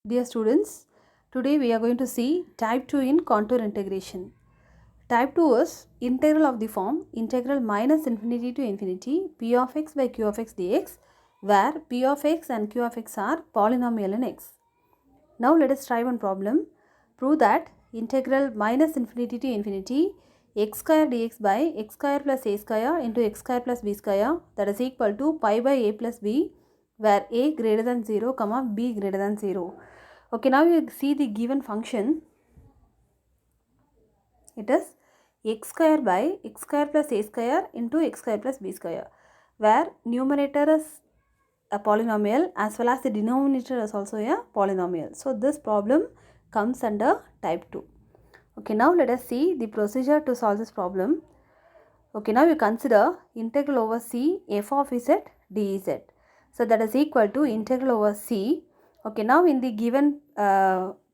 Dear students, today we are going to see type 2 in contour integration. Type 2 is integral of the form integral minus infinity to infinity p of x by q of x dx, where p of x and q of x are polynomial in x. Now let us try one problem. Prove that integral minus infinity to infinity x square dx by x square plus a square into x square plus b square, that is equal to pi by a plus b, where a greater than 0 comma b greater than 0. Okay, now you see the given function. It is x square by x square plus a square into x square plus b square, where numerator is a polynomial as well as the denominator is also a polynomial. So this problem comes under type 2. Okay, now let us see the procedure to solve this problem. Okay, now you consider integral over c f of z dz. So that is equal to integral over c. Okay, now in the given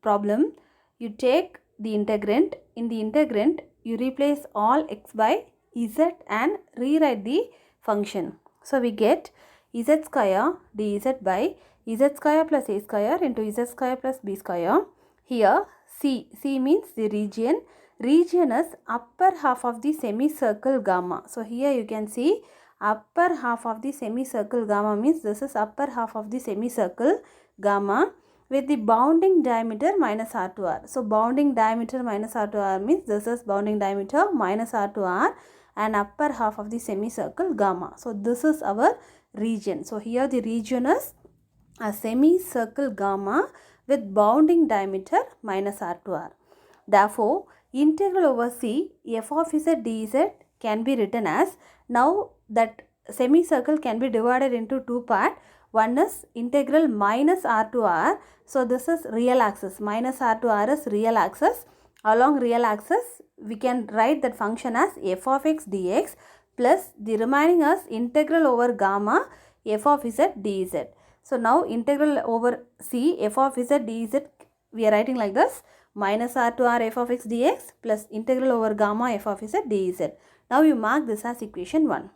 problem, you take the integrand. In the integrand, you replace all x by z and rewrite the function. So we get z square dz by z square plus a square into z square plus b square. Here c means the region. Region is upper half of the semicircle gamma. So here you can see upper half of the semicircle gamma means this is upper half of the semicircle gamma with the bounding diameter minus r to r. So bounding diameter minus r to r means this is bounding diameter minus r to r and upper half of the semicircle gamma. So this is our region. So here the region is a semicircle gamma with bounding diameter minus r to r. Therefore, integral over c f of z dz can be written as, now that semicircle can be divided into two parts. One is integral minus r to r. So this is real axis. Minus r to r is real axis. Along real axis, we can write that function as f of x dx plus the remaining as integral over gamma f of z dz. So now integral over c f of z dz we are writing like this: minus r to r f of x dx plus integral over gamma f of z dz. Now you mark this as equation 1.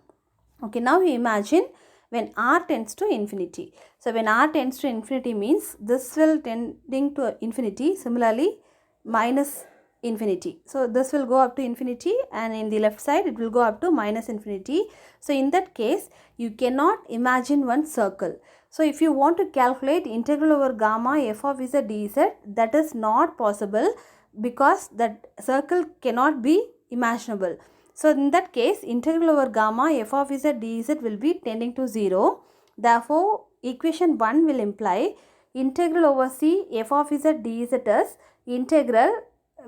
Okay, now you imagine when r tends to infinity. So when r tends to infinity means this will tending to infinity, similarly minus infinity. So this will go up to infinity and in the left side it will go up to minus infinity. So in that case you cannot imagine one circle. So if you want to calculate integral over gamma f of z dz, that is not possible because that circle cannot be imaginable. So in that case integral over gamma f of z dz will be tending to 0. Therefore equation 1 will imply integral over c f of z dz is integral,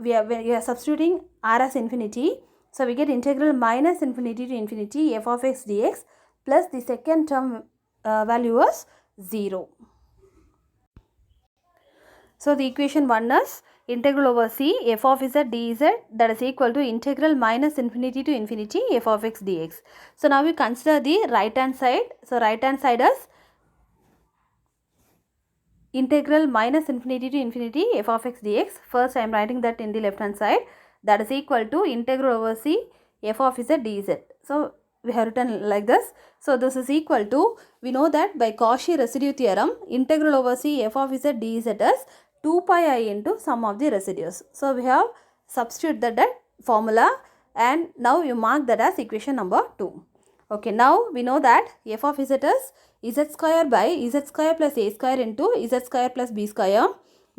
we are substituting r as infinity. So we get integral minus infinity to infinity f of x dx plus the second term value is 0. So the equation 1 is integral over c f of z dz, that is equal to integral minus infinity to infinity f of x dx. So now we consider the right hand side. So right hand side is integral minus infinity to infinity f of x dx. First I am writing that in the left hand side, that is equal to integral over c f of z dz. So we have written like this. So this is equal to, we know that by Cauchy residue theorem, integral over c f of z dz is 2 pi I into sum of the residues. So we have substituted that formula and now you mark that as equation number 2. Okay, now we know that f of z is z square by z square plus a square into z square plus b square,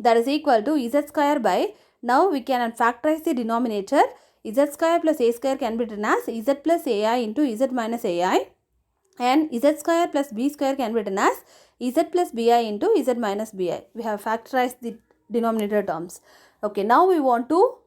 that is equal to z square by, now we can factorize the denominator. Z square plus a square can be written as z plus ai into z minus ai, and z square plus b square can be written as z plus bi into z minus bi. We have factorized the denominator terms. Okay, now we want to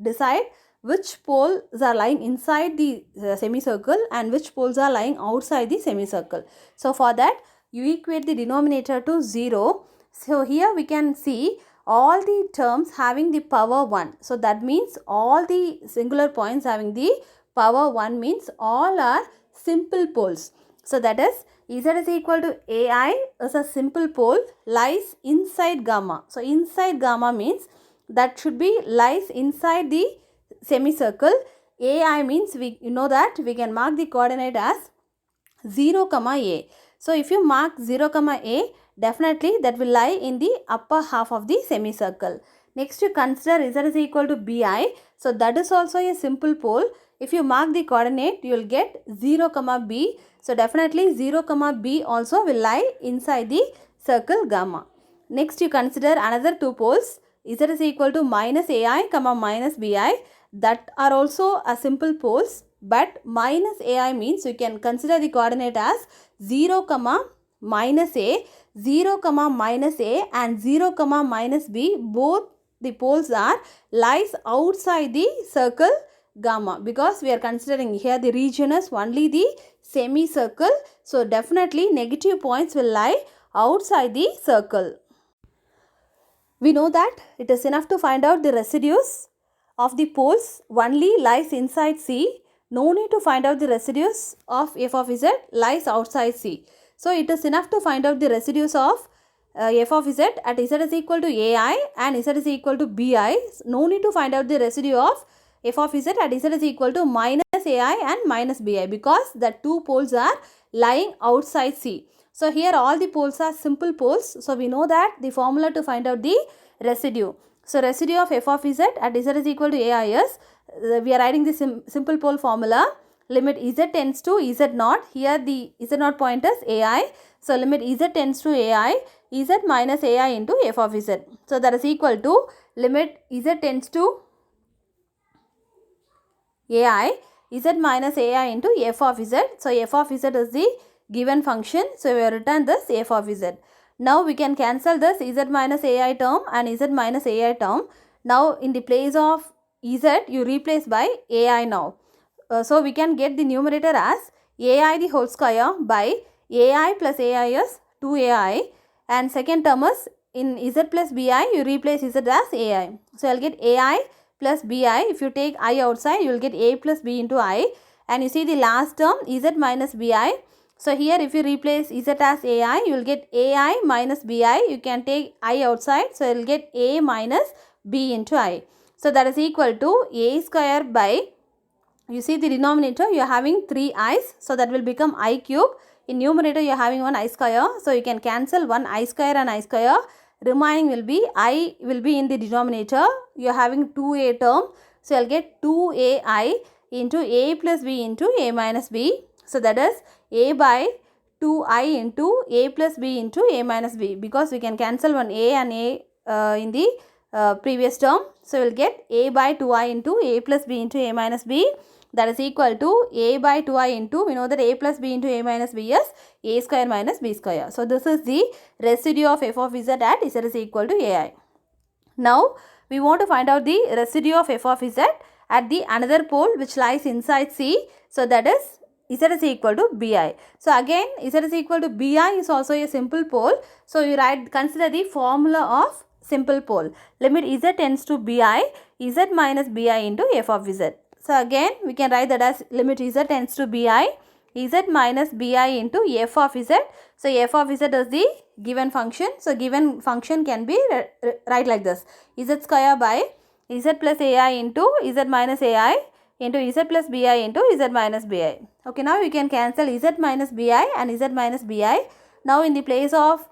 decide which poles are lying inside the semicircle and which poles are lying outside the semicircle. So for that you equate the denominator to 0. So here we can see all the terms having the power 1. So that means all the singular points having the power 1 means all are simple poles. So that is z is equal to ai is a simple pole lies inside gamma. So inside gamma means that should be lies inside the semicircle. ai means we know that we can mark the coordinate as 0 comma a. So if you mark 0 comma a, definitely that will lie in the upper half of the semicircle. Next, you consider z is equal to bi. So that is also a simple pole. If you mark the coordinate, you will get 0, b. So definitely 0, b also will lie inside the circle gamma. Next, you consider another two poles. Z is equal to minus ai, minus bi. That are also a simple poles. But minus ai means you can consider the coordinate as 0, minus a, 0, minus a and 0, minus b. Both the poles are lies outside the circle gamma, because we are considering here the region as only the semicircle. So definitely negative points will lie outside the circle. We know that it is enough to find out the residues of the poles only lies inside C. No need to find out the residues of f of z lies outside C. So it is enough to find out the residues of f of z at z is equal to ai and z is equal to bi. No need to find out the residue of f of z at z is equal to minus ai and minus bi, because the two poles are lying outside C. So here all the poles are simple poles. So we know that the formula to find out the residue. So residue of f of z at z is equal to ai is, we are writing the simple pole formula. Limit z tends to z naught. Here the z naught point is ai. So limit z tends to ai, z minus ai into f of z. So that is equal to limit z tends to ai, z minus ai into f of z. So f of z is the given function. So we have written this f of z. Now we can cancel this z minus ai term and z minus ai term. Now in the place of z you replace by ai now. So we can get the numerator as ai the whole square by ai plus ai is 2ai, and second term is in z plus bi you replace z as ai. So I will get ai plus bi. If you take I outside, you will get a plus b into I. And you see the last term z minus bi. So here if you replace z as ai, you will get ai minus bi. You can take I outside. So you will get a minus b into I. So that is equal to a square by, you see the denominator you are having 3 i's. So that will become I cube. In numerator you are having 1 I square. So you can cancel 1 I square and I square. Remaining will be I will be in the denominator. You are having 2a term. So I will get 2ai into a plus b into a minus b. So that is a by 2i into a plus b into a minus b, because we can cancel one a and a in the previous term. So we will get a by 2i into a plus b into a minus b. That is equal to a by 2i into, we know that a plus b into a minus b is a square minus b square. So this is the residue of f of z at z is equal to ai. Now we want to find out the residue of f of z at the another pole which lies inside C. So that is z is equal to bi. So again z is equal to bi is also a simple pole. So you consider the formula of simple pole. Limit z tends to bi, z minus bi into f of z. So again we can write that as limit z tends to bi, z minus bi into f of z. So f of z is the given function. So given function can be write like this: z square by z plus ai into z minus ai into z plus bi into z minus bi. Okay, now you can cancel z minus bi and z minus bi. Now in the place of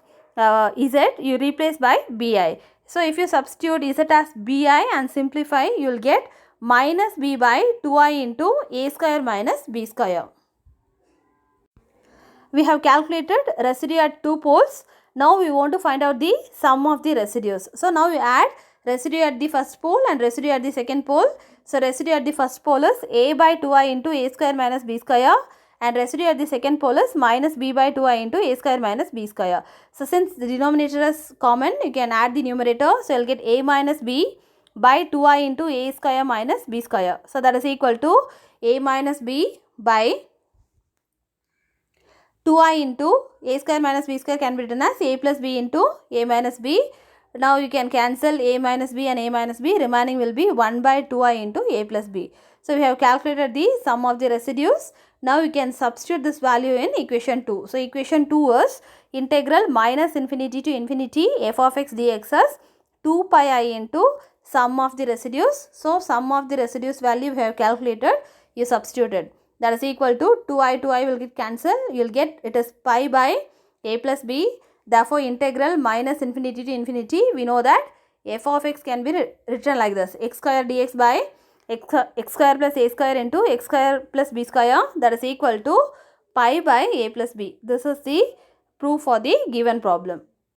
z you replace by bi. So if you substitute z as bi and simplify, you will get minus b by 2i into a square minus b square. We have calculated residue at two poles. Now we want to find out the sum of the residues. So now we add residue at the first pole and residue at the second pole. So residue at the first pole is a by 2i into a square minus b square, and residue at the second pole is minus b by 2i into a square minus b square. So since the denominator is common, you can add the numerator. So you will get a minus b by 2i into a square minus b square. So that is equal to a minus b by 2i into a square minus b square can be written as a plus b into a minus b. Now you can cancel a minus b and a minus b. Remaining will be 1 by 2i into a plus b. So we have calculated the sum of the residues. Now you can substitute this value in equation 2. So equation 2 is integral minus infinity to infinity f of x dx is 2 pi I into sum of the residues. So sum of the residues value we have calculated, you substituted. That is equal to 2i will get cancelled. You will get it is pi by a plus b. Therefore, integral minus infinity to infinity, we know that f of x can be written like this, x square dx by x square plus a square into x square plus b square, that is equal to pi by a plus b. This is the proof for the given problem.